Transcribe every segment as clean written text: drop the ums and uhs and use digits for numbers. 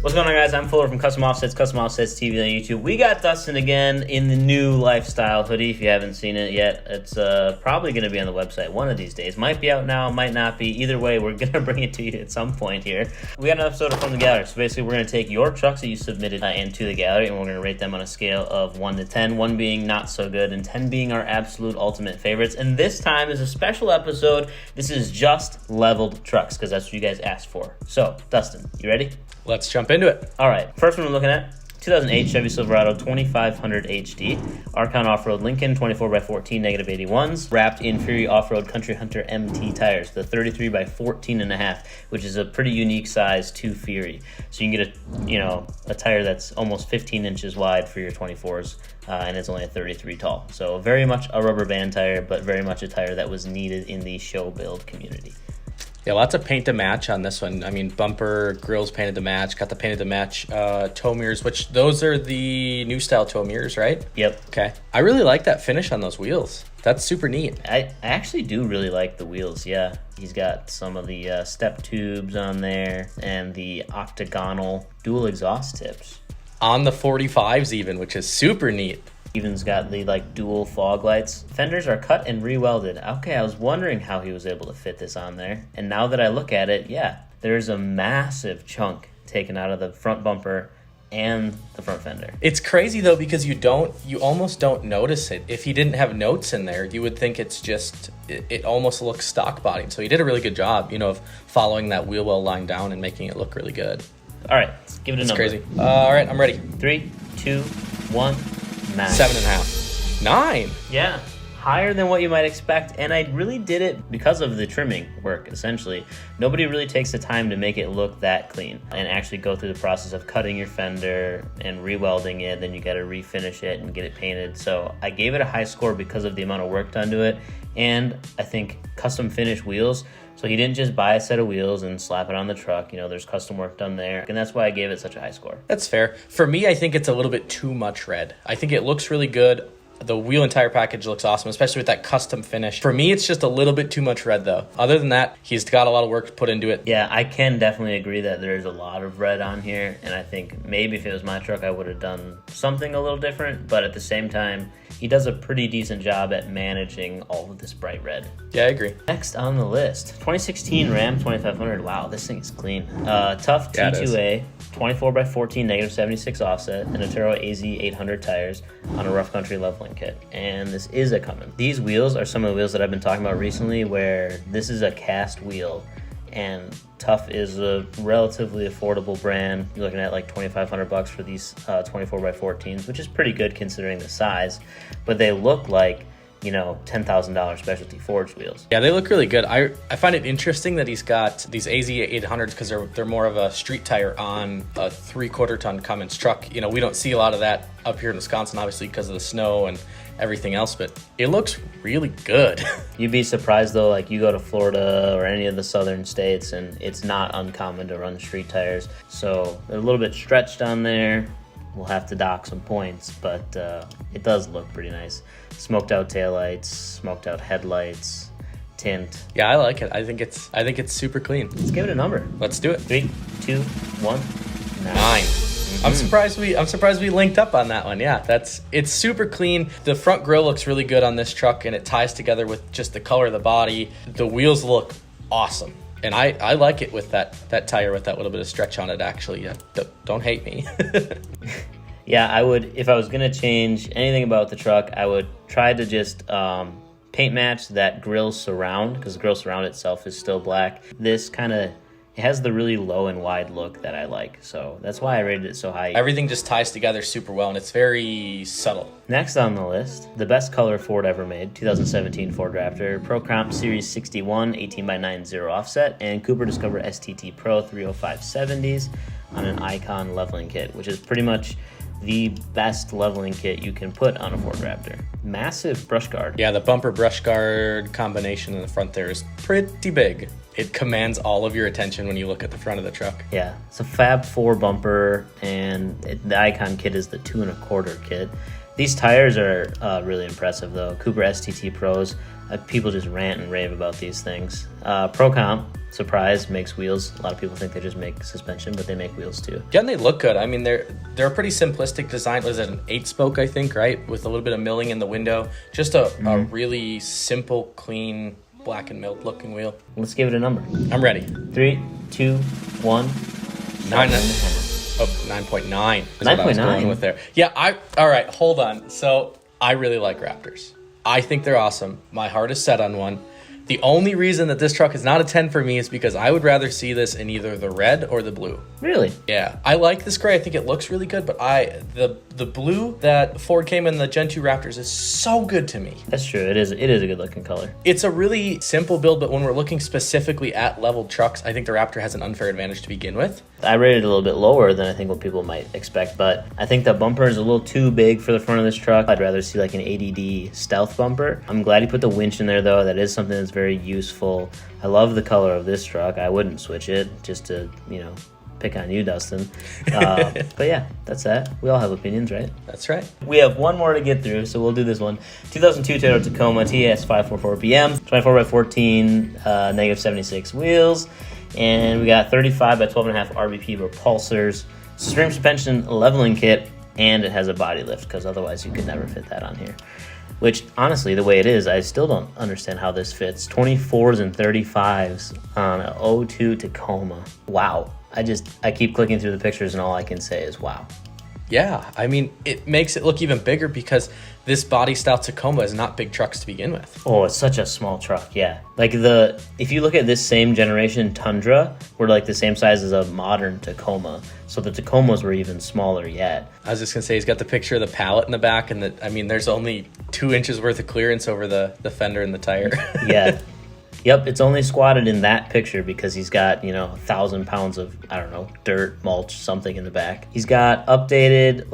What's going on, guys? I'm Fuller from Custom Offsets TV on YouTube. We got Dustin again in the new lifestyle hoodie. If you haven't seen it yet, it's probably going to be on the website one of these days. Might be out now, might not be. Either way, we're going to bring it to you at some point here. We got an episode from the gallery. So basically, we're going to take your trucks that you submitted into the gallery, and we're going to rate them on a scale of 1 to 10, 1 being not so good, and 10 being our absolute ultimate favorites. And this time is a special episode. This is just leveled trucks, because that's what you guys asked for. So, Dustin, you ready? Let's jump into it. All right, first one we're looking at, 2008 Chevy Silverado 2500 HD, Archon Off-Road Lincoln 24x14 negative 81s, wrapped in Fury Off-Road Country Hunter MT tires, the 33x14.5, which is a pretty unique size to Fury. So you can get a tire that's almost 15 inches wide for your 24s, and it's only a 33 tall. So very much a rubber band tire, but very much a tire that was needed in the show build community. Yeah, lots of paint to match on this one. I mean, bumper, grills painted to match, got the painted to match tow mirrors, which those are the new style tow mirrors, right? Yep. Okay. I really like that finish on those wheels. That's super neat. I actually do really like the wheels, yeah. He's got some of the step tubes on there and the octagonal dual exhaust tips. On the 45s even, which is super neat. Even's got the dual fog lights. Fenders are cut and re-welded. Okay, I was wondering how he was able to fit this on there. And now that I look at it, yeah, there's a massive chunk taken out of the front bumper and the front fender. It's crazy though, because you almost don't notice it. If he didn't have notes in there, you would think it's just, it almost looks stock bodied. So he did a really good job, of following that wheel well line down and making it look really good. All right, let's give it a number. It's crazy. All right, I'm ready. 3, 2, 1. 9. 7.5. 9. Yeah, higher than what you might expect, and I really did it because of the trimming work, essentially. Nobody really takes the time to make it look that clean and actually go through the process of cutting your fender and re-welding it, then you got to refinish it and get it painted. So I gave it a high score because of the amount of work done to it, and I think custom finish wheels. So he didn't just buy a set of wheels and slap it on the truck. There's custom work done there. And that's why I gave it such a high score. That's fair. For me, I think it's a little bit too much red. I think it looks really good. The wheel and tire package looks awesome, especially with that custom finish. For me, it's just a little bit too much red, though. Other than that, he's got a lot of work put into it. Yeah, I can definitely agree that there's a lot of red on here. And I think maybe if it was my truck, I would have done something a little different. But at the same time, he does a pretty decent job at managing all of this bright red. Yeah, I agree. Next on the list, 2016 Ram 2500. Wow, this thing is clean. Tough T2A, 24x14 negative 76 offset, and Aturo AZ 800 tires on a rough country leveling kit. And this is a Cummins. These wheels are some of the wheels that I've been talking about recently, where this is a cast wheel, and Tough is a relatively affordable brand. You're looking at $2,500 for these 24x14s, which is pretty good considering the size, but they look like $10,000 specialty forged wheels. Yeah, they look really good. I find it interesting that he's got these AZ 800s because they're more of a street tire on a 3/4 ton Cummins truck. We don't see a lot of that up here in Wisconsin, obviously, because of the snow and everything else, but it looks really good. You'd be surprised though, you go to Florida or any of the southern states, and it's not uncommon to run street tires. So they're a little bit stretched on there. We'll have to dock some points, but it does look pretty nice. Smoked out taillights, smoked out headlights, tint. Yeah, I like it. I think it's super clean. Let's give it a number. Let's do it. 3, 2, 1. 9. Mm-hmm. I'm surprised we linked up on that one. Yeah, it's super clean. The front grille looks really good on this truck, and it ties together with just the color of the body. The wheels look awesome. And I like it with that tire with that little bit of stretch on it, actually. Yeah, don't hate me. Yeah, I would, if I was going to change anything about the truck, I would try to just paint match that grille surround, because the grille surround itself is still black. This it has the really low and wide look that I like, so that's why I rated it so high. Everything just ties together super well, and it's very subtle. Next on the list, the best color Ford ever made, 2017 Ford Raptor, Pro Comp Series 61, 18x90 offset, and Cooper Discover STT Pro 305/70s on an Icon leveling kit, which is pretty much the best leveling kit you can put on a Ford Raptor. Massive brush guard. Yeah, the bumper brush guard combination in the front there is pretty big. It commands all of your attention when you look at the front of the truck. Yeah, it's a Fab 4 bumper, and the Icon kit is the 2 1/4 kit. These tires are really impressive though. Cooper STT Pros, People just rant and rave about these things. Pro Comp, surprise, makes wheels. A lot of people think they just make suspension, but they make wheels too. Yeah, and they look good. I mean, they're a pretty simplistic design. Was it an 8-spoke, I think, right? With a little bit of milling in the window. Just a really simple, clean, black and milled looking wheel. Let's give it a number. I'm ready. 3, 2, 1. 9.9. 9.9 with there. Yeah, all right, hold on. So I really like Raptors. I think they're awesome. My heart is set on one. The only reason that this truck is not a 10 for me is because I would rather see this in either the red or the blue. Really? Yeah. I like this gray. I think it looks really good, but the blue that Ford came in the Gen 2 Raptors is so good to me. That's true. It is a good looking color. It's a really simple build, but when we're looking specifically at leveled trucks, I think the Raptor has an unfair advantage to begin with. I rated it a little bit lower than I think what people might expect, but I think the bumper is a little too big for the front of this truck. I'd rather see like an ADD stealth bumper. I'm glad he put the winch in there though. That is something that's very useful. I love the color of this truck. I wouldn't switch it just to, pick on you, Dustin. But yeah, that's that. We all have opinions, right? That's right. We have one more to get through, so we'll do this one. 2002 Toyota Tacoma TS 544 BM, 24x14, negative 76 wheels. And we got 35 by 12.5 RBP repulsors, stream suspension leveling kit, and it has a body lift because otherwise you could never fit that on here. Which, honestly, the way it is, I still don't understand how this fits. 24s and 35s on an 02 Tacoma. Wow. I keep clicking through the pictures and all I can say is wow. Yeah, I mean, it makes it look even bigger because this body style Tacoma is not big trucks to begin with. Oh, it's such a small truck, yeah. Like if you look at this same generation Tundra, we're like the same size as a modern Tacoma. So the Tacomas were even smaller yet. I was just gonna say, he's got the picture of the pallet in the back, and there's only 2 inches worth of clearance over the fender and the tire. Yeah. Yep, it's only squatted in that picture because he's got, 1,000 pounds of, dirt, mulch, something in the back. He's got updated,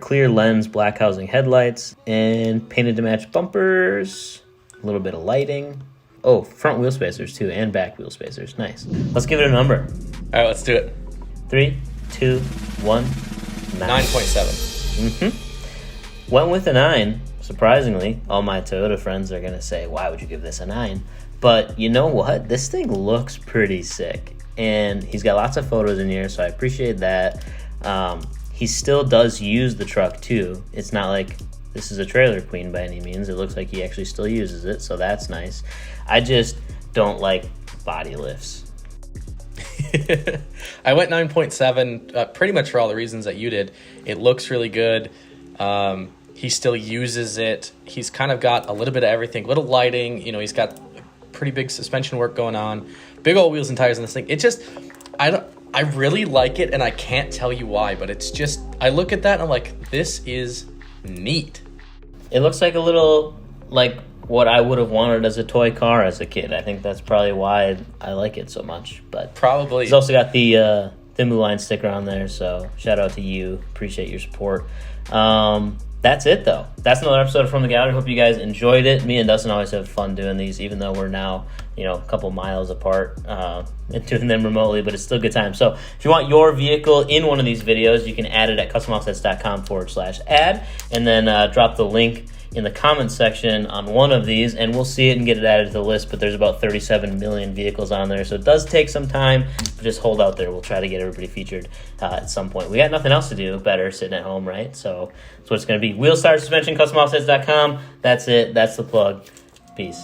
clear lens black housing headlights and painted to match bumpers, a little bit of lighting. Oh, front wheel spacers too, and back wheel spacers. Nice. Let's give it a number. All right, let's do it. 3, 2, 1, 9. 9.7. Went with a 9. Surprisingly, all my Toyota friends are going to say, why would you give this a 9? But you know what? This thing looks pretty sick. And he's got lots of photos in here, so I appreciate that. He still does use the truck, too. It's not like this is a trailer queen by any means. It looks like he actually still uses it, so that's nice. I just don't like body lifts. I went 9.7 pretty much for all the reasons that you did. It looks really good. He still uses it. He's kind of got a little bit of everything, little lighting. He's got pretty big suspension work going on, big old wheels and tires on this thing. It just, I really like it, and I can't tell you why, but it's just, I look at that and I'm like, this is neat. It looks like a little, like what I would have wanted as a toy car as a kid. I think that's probably why I like it so much. But probably. He's also got the Muline sticker on there, so shout out to you. Appreciate your support. That's it, though. That's another episode of From the Gallery. Hope you guys enjoyed it. Me and Dustin always have fun doing these, even though we're now, a couple miles apart and doing them remotely, but it's still a good time. So if you want your vehicle in one of these videos, you can add it at customoffsets.com/ad, and then drop the link in the comments section on one of these, and we'll see it and get it added to the list. But there's about 37 million vehicles on there, so it does take some time. But just hold out there. We'll try to get everybody featured at some point. We got nothing else to do better sitting at home, right? So that's what it's going to be. Wheel, tire, suspension, customoffsets.com. That's it. That's the plug. Peace.